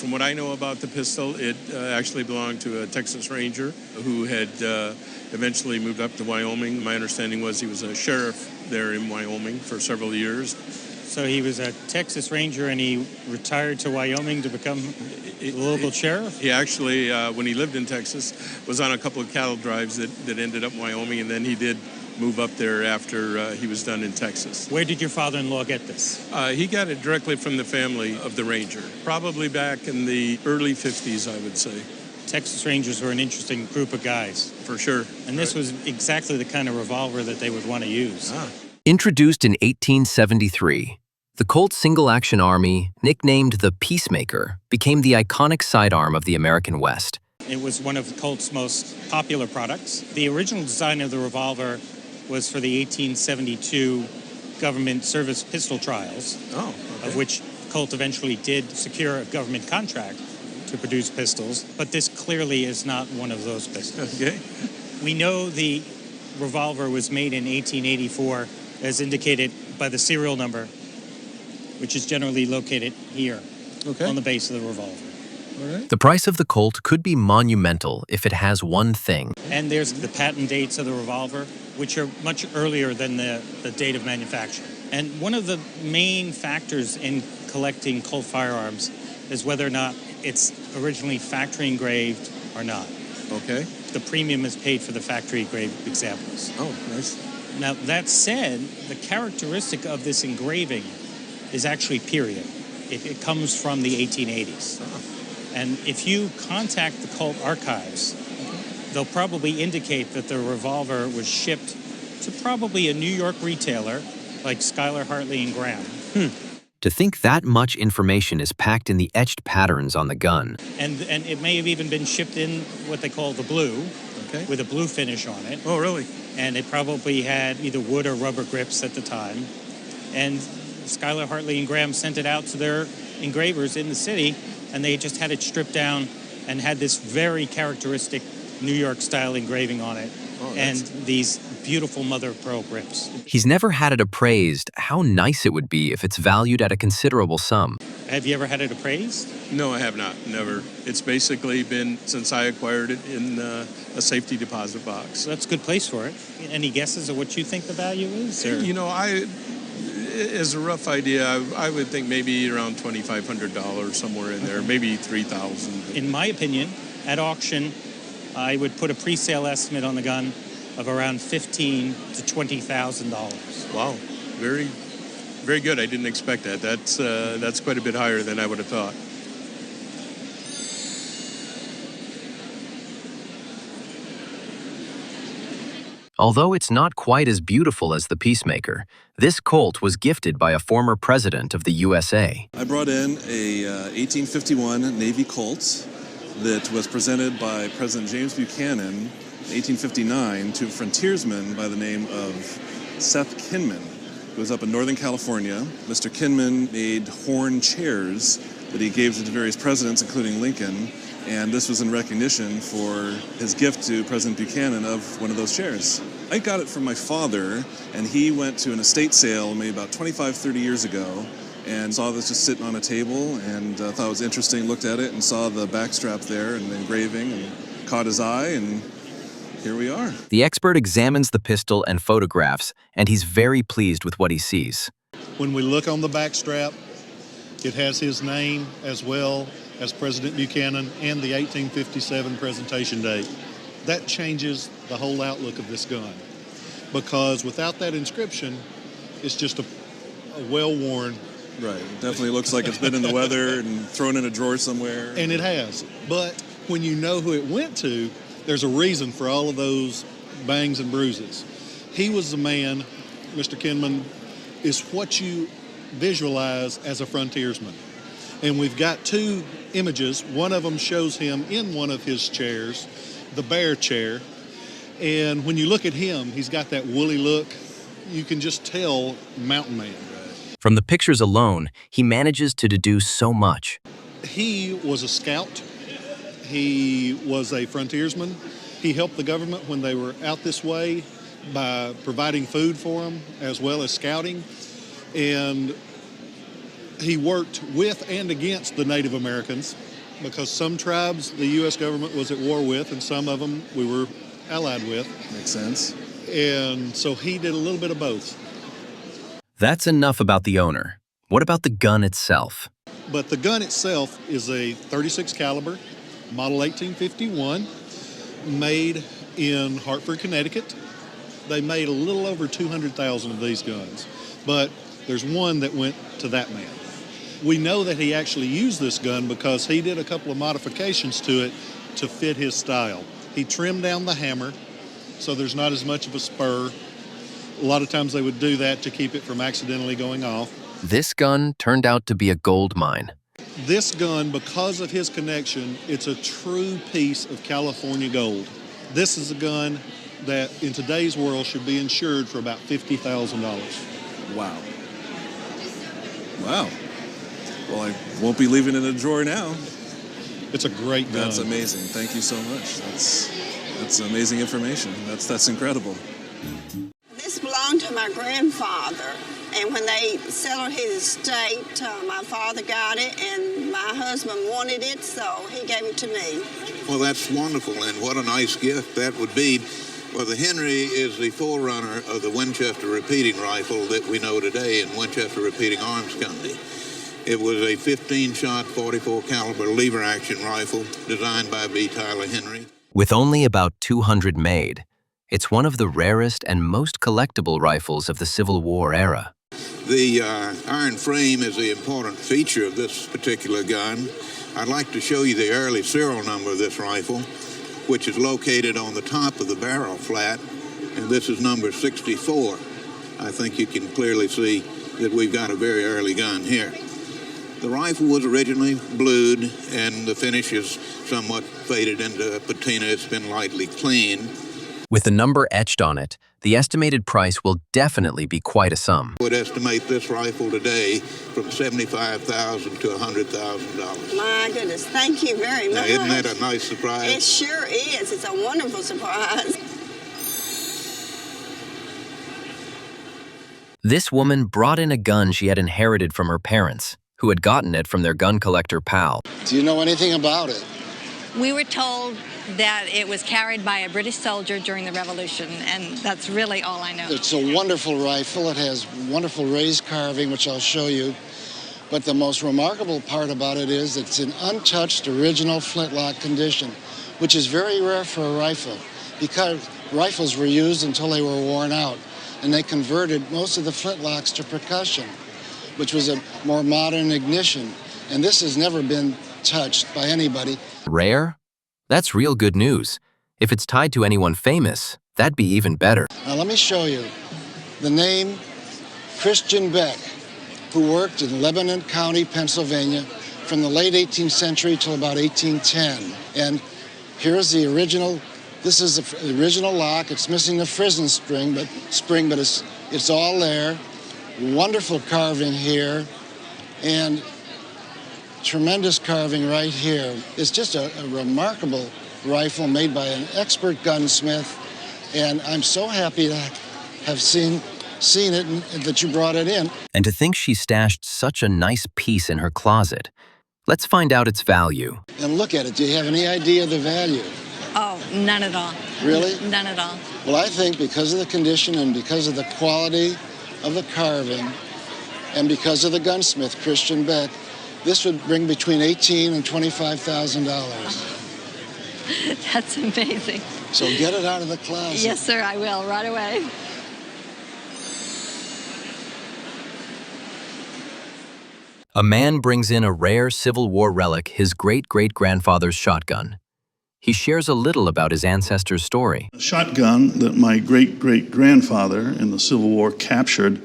From what I know about the pistol, it actually belonged to a Texas Ranger who had eventually moved up to Wyoming. My understanding was he was a sheriff there in Wyoming for several years. So he was a Texas Ranger and he retired to Wyoming to become a local sheriff? He actually, when he lived in Texas, was on a couple of cattle drives that ended up in Wyoming, and then he did move up there after he was done in Texas. Where did your father-in-law get this? He got it directly from the family of the Ranger, probably back in the early 50s, I would say. Texas Rangers were an interesting group of guys. For sure. And this was exactly the kind of revolver that they would want to use. Introduced in 1873, the Colt single-action army, nicknamed the Peacemaker, became the iconic sidearm of the American West. It was one of Colt's most popular products. The original design of the revolver was for the 1872 government service pistol trials, of which Colt eventually did secure a government contract to produce pistols, but this clearly is not one of those pistols. Okay. We know the revolver was made in 1884, as indicated by the serial number, which is generally located here on the base of the revolver. All right. The price of the Colt could be monumental if it has one thing. And there's the patent dates of the revolver, which are much earlier than the date of manufacture. And one of the main factors in collecting Colt firearms is whether or not it's originally factory engraved or not. Okay. The premium is paid for the factory engraved examples. Oh, nice. Now, that said, the characteristic of this engraving is actually period. It comes from the 1880s. And if you contact the Colt archives, they'll probably indicate that the revolver was shipped to probably a New York retailer like Schuyler, Hartley, and Graham. To think that much information is packed in the etched patterns on the gun. And it may have even been shipped in what they call the blue, with a blue finish on it. Oh, really? And it probably had either wood or rubber grips at the time. And Schuyler, Hartley, and Graham sent it out to their engravers in the city, and they just had it stripped down and had this very characteristic New York style engraving on it, and these beautiful mother of pearl grips. He's never had it appraised. How nice it would be if it's valued at a considerable sum. Have you ever had it appraised? No, I have not. Never. It's basically been since I acquired it in a safety deposit box. So that's a good place for it. Any guesses of what you think the value is? Or? You know, as a rough idea, I would think maybe around $2,500, somewhere in there, maybe $3,000. In my opinion, at auction, I would put a pre-sale estimate on the gun of around $15,000 to $20,000. Wow, very, very good. I didn't expect that. That's quite a bit higher than I would have thought. Although it's not quite as beautiful as the Peacemaker, this Colt was gifted by a former president of the USA. I brought in a 1851 Navy Colt that was presented by President James Buchanan in 1859 to a frontiersman by the name of Seth Kinman, who was up in Northern California. Mr. Kinman made horn chairs that he gave to various presidents, including Lincoln, and this was in recognition for his gift to President Buchanan of one of those chairs. I got it from my father, and he went to an estate sale maybe about 25, 30 years ago, and saw this just sitting on a table, and thought it was interesting, looked at it, and saw the backstrap there and the engraving, and caught his eye, and here we are. The expert examines the pistol and photographs, and he's very pleased with what he sees. When we look on the backstrap, it has his name as well as President Buchanan and the 1857 presentation date. That changes the whole outlook of this gun, because without that inscription, it's just a well-worn. Right, it definitely looks like it's been in the weather and thrown in a drawer somewhere. And it has, but when you know who it went to, there's a reason for all of those bangs and bruises. He was the man, Mr. Kinman, is what you visualize as a frontiersman. And we've got two images. One of them shows him in one of his chairs, the bear chair. And when you look at him, he's got that woolly look. You can just tell mountain man. From the pictures alone, he manages to deduce so much. He was a scout. He was a frontiersman. He helped the government when they were out this way by providing food for them as well as scouting. And He worked with and against the Native Americans because some tribes the U.S. government was at war with, and some of them we were allied with. Makes sense. And so he did a little bit of both. That's enough about the owner. What about the gun itself? But the gun itself is a .36 caliber, model 1851, made in Hartford, Connecticut. They made a little over 200,000 of these guns, but there's one that went to that man. We know that he actually used this gun because he did a couple of modifications to it to fit his style. He trimmed down the hammer so there's not as much of a spur. A lot of times they would do that to keep it from accidentally going off. This gun turned out to be a gold mine. This gun, because of his connection, it's a true piece of California gold. This is a gun that in today's world should be insured for about $50,000. Wow. Wow. Well, I won't be leaving it in a drawer now. It's a great gun. That's amazing. Thank you so much. That's amazing information. That's incredible. This belonged to my grandfather, and when they settled his estate, my father got it, and my husband wanted it, so he gave it to me. Well, that's wonderful, and what a nice gift that would be. Well, the Henry is the forerunner of the Winchester repeating rifle that we know today in Winchester Repeating Arms Company. It was a 15-shot, 44 caliber lever-action rifle designed by B. Tyler Henry. With only about 200 made, it's one of the rarest and most collectible rifles of the Civil War era. The iron frame is the important feature of this particular gun. I'd like to show you the early serial number of this rifle, which is located on the top of the barrel flat, and this is number 64. I think you can clearly see that we've got a very early gun here. The rifle was originally blued, and the finish is somewhat faded into patina. It's been lightly cleaned. With the number etched on it, the estimated price will definitely be quite a sum. I would estimate this rifle today from $75,000 to $100,000. My goodness, thank you very much. Now, isn't that a nice surprise? It sure is. It's a wonderful surprise. This woman brought in a gun she had inherited from her parents, who had gotten it from their gun collector pal. Do you know anything about it? We were told that it was carried by a British soldier during the Revolution, and that's really all I know. It's a wonderful rifle. It has wonderful raised carving, which I'll show you. But the most remarkable part about it is it's in untouched original flintlock condition, which is very rare for a rifle because rifles were used until they were worn out, and they converted most of the flintlocks to percussion, which was a more modern ignition. And this has never been touched by anybody. Rare? That's real good news. If it's tied to anyone famous, that'd be even better. Now let me show you. The name Christian Beck, who worked in Lebanon County, Pennsylvania, from the late 18th century till about 1810. And here's the original. This is the original lock. It's missing the frizzen spring, but it's all there. Wonderful carving here, and tremendous carving right here. It's just a remarkable rifle made by an expert gunsmith, and I'm so happy to have seen it and that you brought it in. And to think she stashed such a nice piece in her closet. Let's find out its value. And look at it. Do you have any idea of the value? Oh, none at all. Really? None at all. Well, I think because of the condition and because of the quality of the carving and because of the gunsmith, Christian Beck, this would bring between $18,000 and $25,000. That's amazing. So get it out of the closet. Yes, sir, I will, right away. A man brings in a rare Civil War relic, his great-great-grandfather's shotgun. He shares a little about his ancestor's story. A shotgun that my great-great-grandfather in the Civil War captured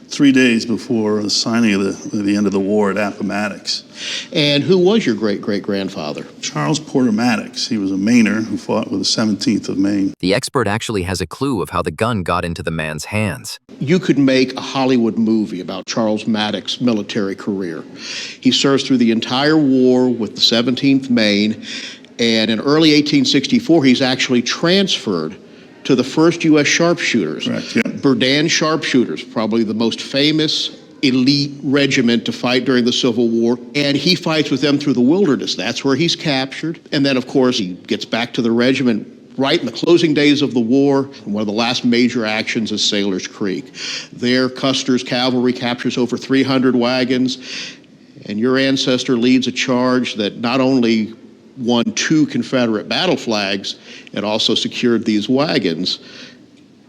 3 days before the signing of the end of the war at Appomattox. And who was your great-great-grandfather? Charles Porter Maddox. He was a Mainer who fought with the 17th of Maine. The expert actually has a clue of how the gun got into the man's hands. You could make a Hollywood movie about Charles Maddox's military career. He serves through the entire war with the 17th Maine, and in early 1864, he's actually transferred to the 1st U.S. sharpshooters. Correct, yeah. Berdan sharpshooters, probably the most famous elite regiment to fight during the Civil War, and he fights with them through the wilderness. That's where he's captured. And then, of course, he gets back to the regiment right in the closing days of the war. One of the last major actions is Sailor's Creek. There, Custer's cavalry captures over 300 wagons, and your ancestor leads a charge that not only won 2 Confederate battle flags, it also secured these wagons.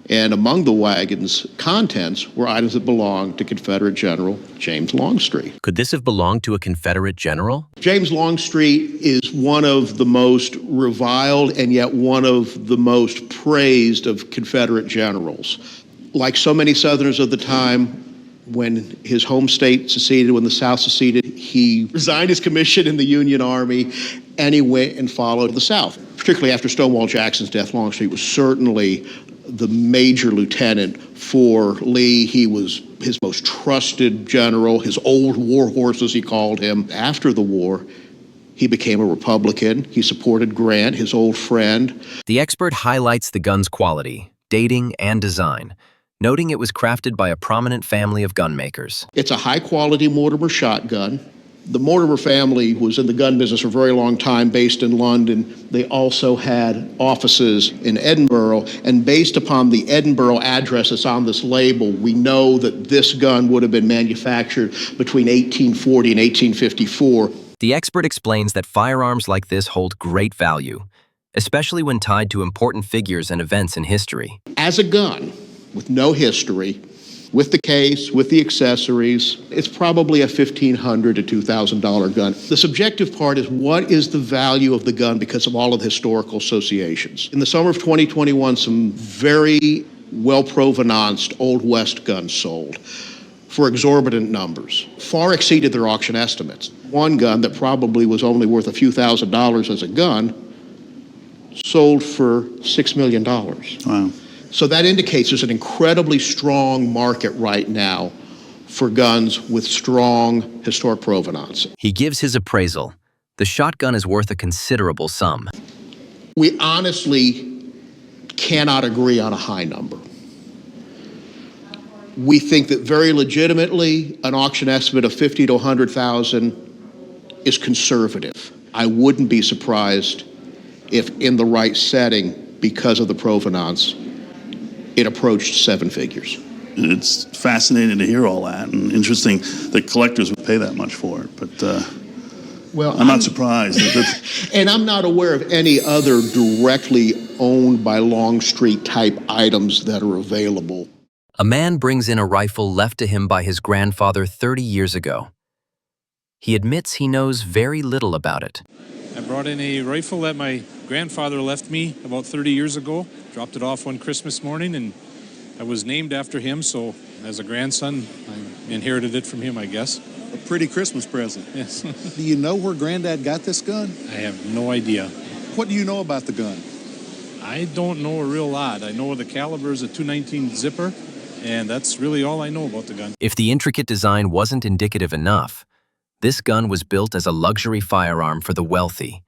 And among the wagon's contents were items that belonged to Confederate General James Longstreet. Could this have belonged to a Confederate general? James Longstreet is one of the most reviled and yet one of the most praised of Confederate generals. Like so many Southerners of the time, when his home state seceded, when the South seceded, he resigned his commission in the Union Army and he went and followed the South. Particularly after Stonewall Jackson's death, Longstreet was certainly the major lieutenant for Lee. He was his most trusted general, his old war horse, as he called him. After the war, he became a Republican. He supported Grant, his old friend. The expert highlights the gun's quality, dating, and design, noting it was crafted by a prominent family of gun makers. It's a high-quality Mortimer shotgun. The Mortimer family was in the gun business for a very long time, based in London. They also had offices in Edinburgh, and based upon the Edinburgh address that's on this label, we know that this gun would have been manufactured between 1840 and 1854. The expert explains that firearms like this hold great value, especially when tied to important figures and events in history. As a gun, with no history, with the case, with the accessories, it's probably a $1,500 to $2,000 gun. The subjective part is, what is the value of the gun because of all of the historical associations? In the summer of 2021, some very well-provenanced Old West guns sold for exorbitant numbers, far exceeded their auction estimates. One gun that probably was only worth a few $1,000s as a gun sold for $6 million. Wow. So that indicates there's an incredibly strong market right now for guns with strong historic provenance. He gives his appraisal. The shotgun is worth a considerable sum. We honestly cannot agree on a high number. We think that very legitimately an auction estimate of $50,000 to $100,000 is conservative. I wouldn't be surprised if in the right setting, because of the provenance, it approached 7 figures. It's fascinating to hear all that, and interesting that collectors would pay that much for it, but I'm not surprised. And I'm not aware of any other directly owned by Longstreet type items that are available. A man brings in a rifle left to him by his grandfather 30 years ago. He admits he knows very little about it. I brought in a rifle that my grandfather left me about 30 years ago. Dropped it off one Christmas morning, and I was named after him, so as a grandson, I inherited it from him, I guess. A pretty Christmas present. Yes. Do you know where Granddad got this gun? I have no idea. What do you know about the gun? I don't know a real lot. I know the caliber is a .219 zipper, and that's really all I know about the gun. If the intricate design wasn't indicative enough, this gun was built as a luxury firearm for the wealthy.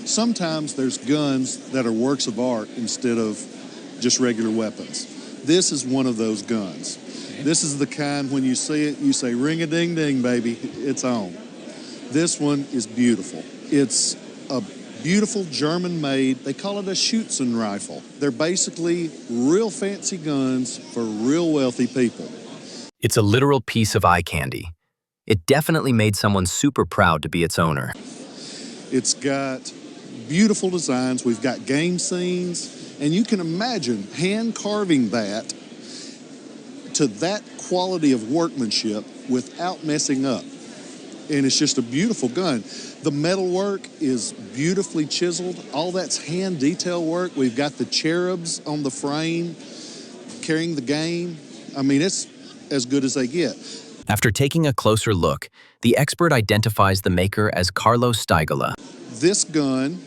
Sometimes there's guns that are works of art instead of just regular weapons. This is one of those guns. Okay. This is the kind, when you see it, you say, ring-a-ding-ding, baby, it's on. This one is beautiful. It's a beautiful German-made, they call it a Schützen rifle. They're basically real fancy guns for real wealthy people. It's a literal piece of eye candy. It definitely made someone super proud to be its owner. It's got beautiful designs. We've got game scenes, and you can imagine hand carving that to that quality of workmanship without messing up. And it's just a beautiful gun. The metal work is beautifully chiseled. All that's hand detail work. We've got the cherubs on the frame carrying the game. I mean, it's as good as they get. After taking a closer look, the expert identifies the maker as Carlos Steigola. This gun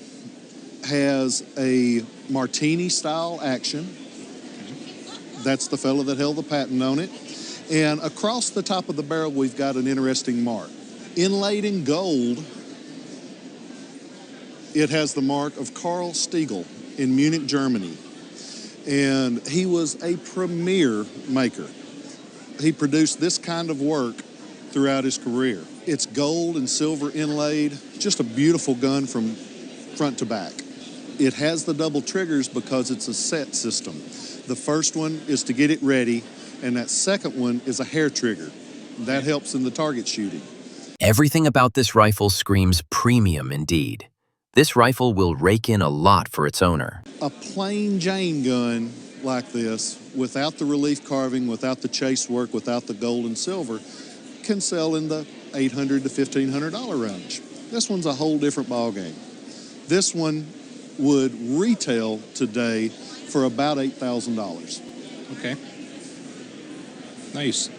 has a Martini-style action. That's the fellow that held the patent on it. And across the top of the barrel, we've got an interesting mark. Inlaid in gold, it has the mark of Karl Stiegel in Munich, Germany. And he was a premier maker. he produced this kind of work throughout his career. It's gold and silver inlaid, just a beautiful gun from front to back. It has the double triggers because it's a set system. The first one is to get it ready, and that second one is a hair trigger. That helps in the target shooting. Everything about this rifle screams premium indeed. This rifle will rake in a lot for its owner. A plain Jane gun like this, without the relief carving, without the chase work, without the gold and silver, can sell in the $800 to $1,500 range. This one's a whole different ballgame. This one would retail today for about $8,000. Okay. Nice.